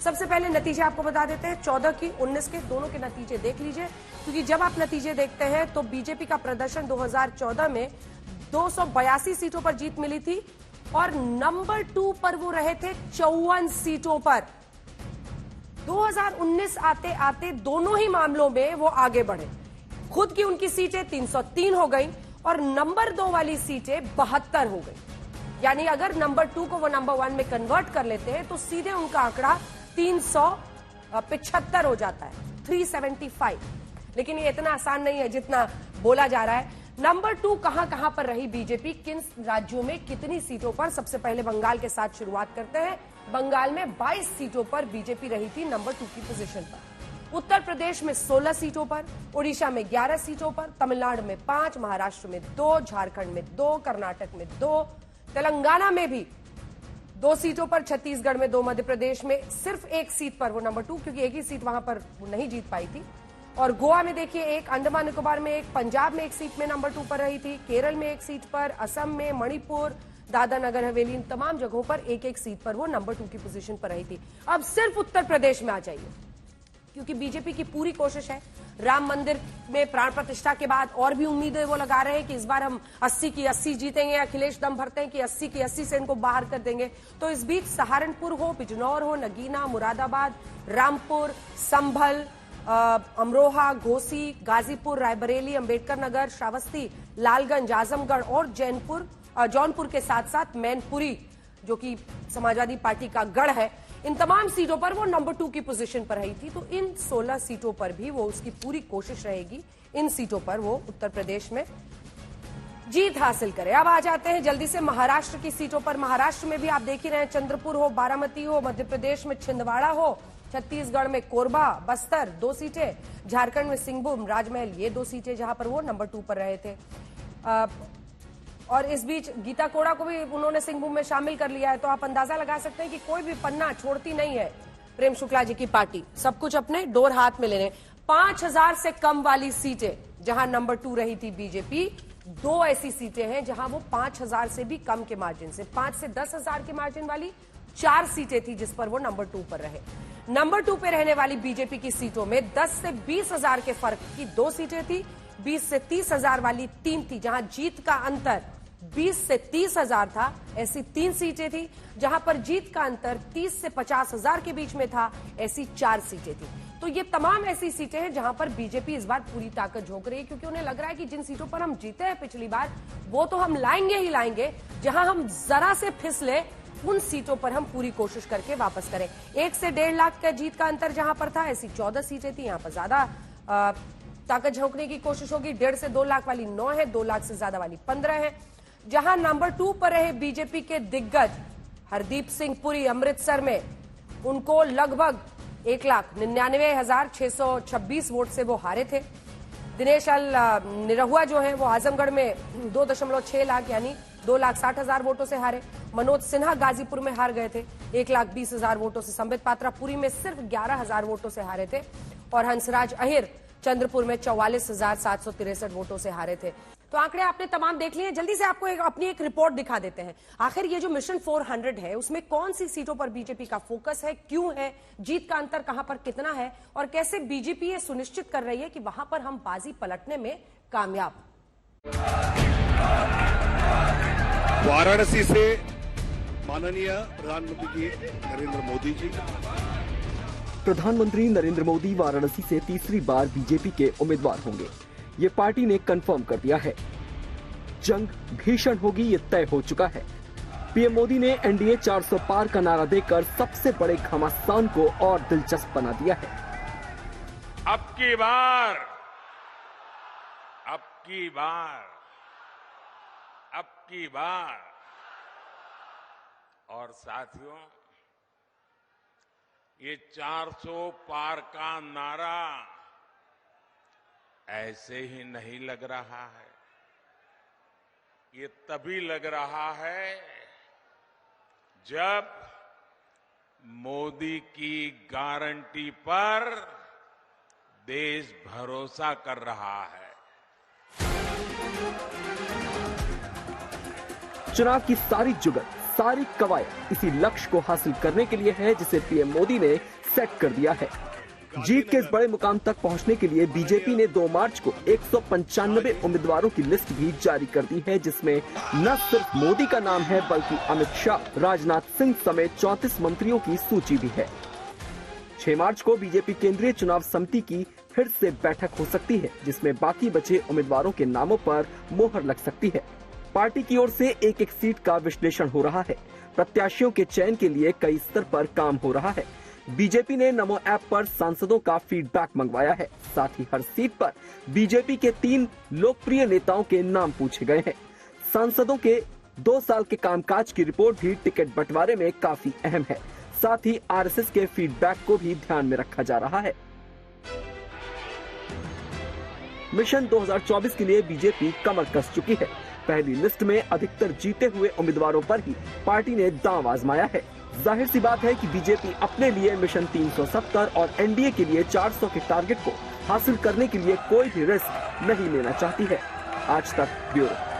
सबसे पहले नतीजे आपको बता देते हैं, 14 की 19 के दोनों के नतीजे देख लीजिए, क्योंकि जब आप नतीजे देखते हैं तो बीजेपी का प्रदर्शन 2014 में 282 सीटों पर जीत मिली थी और नंबर 2 पर वो रहे थे 54 सीटों पर। 2019 आते आते दोनों ही मामलों में वो आगे बढ़े, खुद की उनकी सीटें 303 हो गई और नंबर 2 वाली सीटें 72 हो गई। यानी अगर नंबर 2 को वो नंबर 1 में कन्वर्ट कर लेते हैं तो सीधे उनका आंकड़ा 375 हो जाता है, 375। लेकिन ये इतना आसान नहीं है जितना बोला जा रहा है। नंबर 2 कहां पर रही बीजेपी, किन राज्यों में कितनी सीटों पर? सबसे पहले बंगाल के साथ शुरुआत करते हैं। बंगाल में 22 सीटों पर बीजेपी रही थी नंबर 2 की पोजीशन पर। उत्तर प्रदेश में 16 सीटों पर, उड़ीसा में 11 सीटों पर, तमिलनाडु में 5, महाराष्ट्र में 2, झारखंड में 2, कर्नाटक में 2, तेलंगाना में भी 2 सीटों पर, छत्तीसगढ़ में 2, मध्य प्रदेश में सिर्फ 1 सीट पर वो नंबर 2, क्योंकि एक ही सीट वहां पर वो नहीं जीत पाई थी। और गोवा में देखिए 1, अंडमान निकोबार में 1, पंजाब में 1 सीट में नंबर 2 पर रही थी, केरल में 1 सीट पर, असम में, मणिपुर, दादरा नगर हवेली, इन तमाम जगहों पर 1-1 सीट पर वो नंबर 2 की पोजीशन पर रही थी। अब सिर्फ उत्तर प्रदेश में आ जाइए, क्योंकि बीजेपी की पूरी कोशिश है। राम मंदिर में प्राण प्रतिष्ठा के बाद और भी उम्मीदें वो लगा रहे हैं कि इस बार हम 80 की 80 जीतेंगे। अखिलेश दम भरते हैं कि 80 की 80 से इनको बाहर कर देंगे। तो इस बीच सहारनपुर हो, बिजनौर हो, नगीना, मुरादाबाद, रामपुर, संभल, अमरोहा, घोसी, गाजीपुर, रायबरेली, अंबेडकर नगर, श्रावस्ती, लालगंज, आजमगढ़ और जौनपुर के साथ साथ मैनपुरी, जो कि समाजवादी पार्टी का गढ़ है, इन तमाम सीटों पर वो नंबर 2 की पोजीशन पर रही थी। तो इन 16 सीटों पर भी वो उसकी पूरी कोशिश रहेगी, इन सीटों पर वो उत्तर प्रदेश में जीत हासिल करे। अब आ जाते हैं जल्दी से महाराष्ट्र की सीटों पर। महाराष्ट्र में भी आप देख ही रहे हैं, चंद्रपुर हो, बारामती हो, मध्य प्रदेश में छिंदवाड़ा हो, छत्तीसगढ़ में कोरबा, बस्तर 2 सीटें, झारखंड में सिंहभूम, राजमहल, ये 2 सीटें जहां पर वो नंबर 2 पर रहे थे। और इस बीच गीता कोड़ा को भी उन्होंने सिंहभूम में शामिल कर लिया है। तो आप अंदाजा लगा सकते हैं कि कोई भी पन्ना छोड़ती नहीं है प्रेम शुक्ला जी की पार्टी, सब कुछ अपने डोर हाथ में ले रहे। 5000 से कम वाली सीटें जहां नंबर 2 रही थी बीजेपी, 2 ऐसी सीटें हैं जहां वो 5000 से भी कम के मार्जिन से, 5 से 10,000 के मार्जिन वाली 4 सीटें थी जिस पर वो नंबर 2 पर रहे। नंबर 2 पे रहने वाली बीजेपी की सीटों में 10 से 20,000 के फर्क की 2 सीटें थी, 20 से 30,000 वाली 3 थी, जहां जीत का अंतर 20 से 30,000 था, ऐसी 3 सीटें थी। जहां पर जीत का अंतर 30 से 50,000 के बीच में था, ऐसी 4 सीटें थी। तो ये तमाम ऐसी सीटें हैं जहां पर बीजेपी इस बार पूरी ताकत झोंक रही है, क्योंकि उन्हें लग रहा है कि जिन सीटों पर हम जीते हैं पिछली बार, वो तो हम लाएंगे ही लाएंगे। जहां हम जरा से फिसले, उन सीटों पर हम पूरी कोशिश करके वापस करें। 1 से 1.5 लाख का जीत का अंतर जहां पर था, ऐसी 14 सीटें थी। यहां पर ज्यादा ताकत झोंकने की कोशिश होगी। 1.5 से 2 लाख वाली 9 है, 2 लाख से ज्यादा वाली 15 है। जहां नंबर 2 पर रहे बीजेपी के दिग्गज हरदीप सिंह पुरी अमृतसर में, उनको लगभग 1,99,626 वोट से वो हारे थे। दिनेश निरहुआ जो है वो आजमगढ़ में 2.6 लाख यानी 2,60,000 वोटों से हारे। मनोज सिन्हा गाजीपुर में हार गए थे 1,20,000 वोटों से। संबित पात्रा पुरी में सिर्फ 11,000 वोटों से हारे थे और हंसराज अहिर चंद्रपुर में 44,763 वोटों से हारे थे। तो आंकड़े आपने तमाम देख लिए। जल्दी से आपको अपनी एक रिपोर्ट दिखा देते हैं। आखिर ये जो मिशन 400 है, उसमें कौन सी सीटों पर बीजेपी का फोकस है, क्यों है, जीत का अंतर कहां पर कितना है और कैसे बीजेपी ये सुनिश्चित कर रही है कि वहां पर हम बाजी पलटने में कामयाब। वाराणसी से माननीय प्रधानमंत्री जी नरेंद्र मोदी जी। प्रधानमंत्री नरेंद्र मोदी वाराणसी से तीसरी बार बीजेपी के उम्मीदवार होंगे, ये पार्टी ने कंफर्म कर दिया है। जंग भीषण होगी, ये तय हो चुका है। पीएम मोदी ने एनडीए 400 पार का नारा देकर सबसे बड़े घमासान को और दिलचस्प बना दिया है। अब की बार और साथियों, ये 400 पार का नारा ऐसे ही नहीं लग रहा है। ये तभी लग रहा है जब मोदी की गारंटी पर देश भरोसा कर रहा है। चुनाव की सारी जुगत सारी कवायद इसी लक्ष्य को हासिल करने के लिए है जिसे पीएम मोदी ने सेट कर दिया है। जीत के इस बड़े मुकाम तक पहुंचने के लिए बीजेपी ने 2 मार्च को 195 उम्मीदवारों की लिस्ट भी जारी कर दी है, जिसमें न सिर्फ मोदी का नाम है बल्कि अमित शाह, राजनाथ सिंह समेत 34 मंत्रियों की सूची भी है। 6 मार्च को बीजेपी केंद्रीय चुनाव समिति की फिर से बैठक हो सकती है, जिसमें बाकी बचे उम्मीदवारों के नामों पर मोहर लग सकती है। पार्टी की ओर से एक सीट का विश्लेषण हो रहा है। प्रत्याशियों के चयन के लिए कई स्तर पर काम हो रहा है। बीजेपी ने नमो ऐप पर सांसदों का फीडबैक मंगवाया है। साथ ही हर सीट पर बीजेपी के 3 लोकप्रिय नेताओं के नाम पूछे गए हैं। सांसदों के 2 साल के कामकाज की रिपोर्ट भी टिकट बंटवारे में काफी अहम है। साथ ही आरएसएस के फीडबैक को भी ध्यान में रखा जा रहा है। मिशन 2024 के लिए बीजेपी कमर कस चुकी है। पहली लिस्ट में अधिकतर जीते हुए उम्मीदवारों पर ही पार्टी ने दांव आजमाया है। जाहिर सी बात है कि बीजेपी अपने लिए मिशन 370 और एनडीए के लिए 400 के टारगेट को हासिल करने के लिए कोई भी रिस्क नहीं लेना चाहती है। आज तक ब्यूरो।